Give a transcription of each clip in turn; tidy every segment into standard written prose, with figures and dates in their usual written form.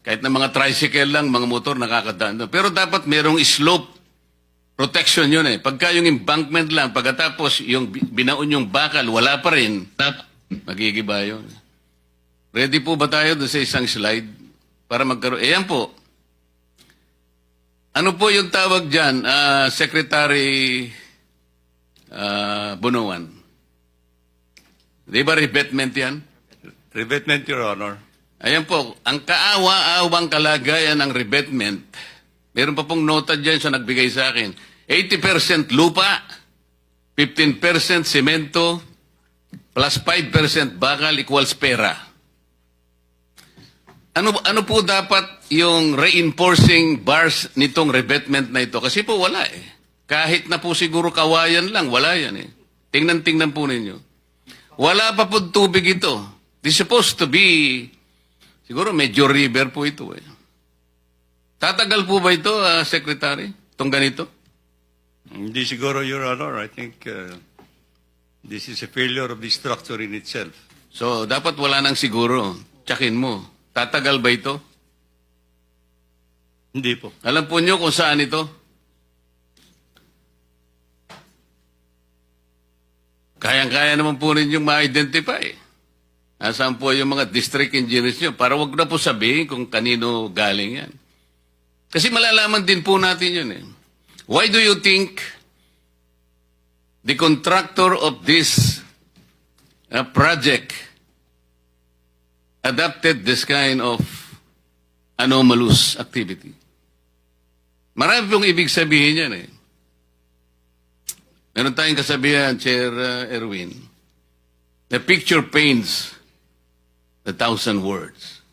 Kahit na mga tricycle lang, mga motor, nakakadaan doon. Pero dapat merong slope protection yun eh. Pagka yung embankment lang, pagkatapos yung binaon yung bakal, wala pa rin, magigiba yun. Ready po ba tayo doon sa isang slide para magkaroon? Ayan po. Ano po yung tawag dyan, Secretary Bunuan? Di ba revetment yan? Revetment, Your Honor. Ayan po, ang kaawa-awang kalagayan ng revetment, meron pa pong nota dyan siya nagbigay sa akin. 80% lupa, 15% semento, plus 5% bakal equals pera. Ano po dapat yung reinforcing bars nitong revetment na ito? Kasi po wala eh. Kahit na po siguro kawayan lang, wala yan eh. Tingnan po ninyo. Wala pa po tubig ito. This is supposed to be, siguro medyo river po ito eh. Tatagal po ba ito, Secretary? Itong ganito? Hindi siguro, Your Honor. I think this is a failure of the structure in itself. So, dapat wala nang siguro. Tsakin mo. Tatagal ba ito? Hindi po. Alam po nyo kung saan ito? Kayang-kaya naman po ninyong ma-identify. Nasaan po yung mga district engineers nyo? Para wag na po sabihin kung kanino galing yan. Kasi malalaman din po natin yun eh. Why do you think the contractor of this project adopted this kind of anomalous activity? Marami pong ibig sabihin yan eh. Meron tayong kasabihan, Chair Erwin, the picture paints 1,000 words.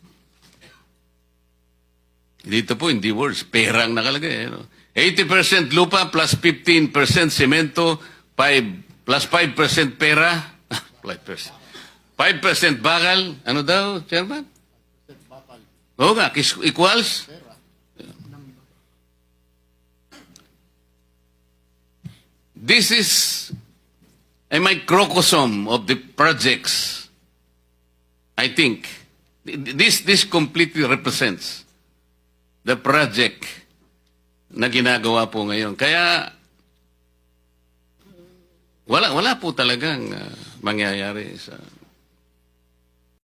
Dito po, hindi words, perang nakalagay. 80% lupa plus 15% semento, 5 plus 5% pera, 5% bakal, ano daw, Chairman? Oo nga, equals? This is a microcosm of the projects. I think this completely represents the project na ginagawa po ngayon. Kaya wala po talagang mangyayari sa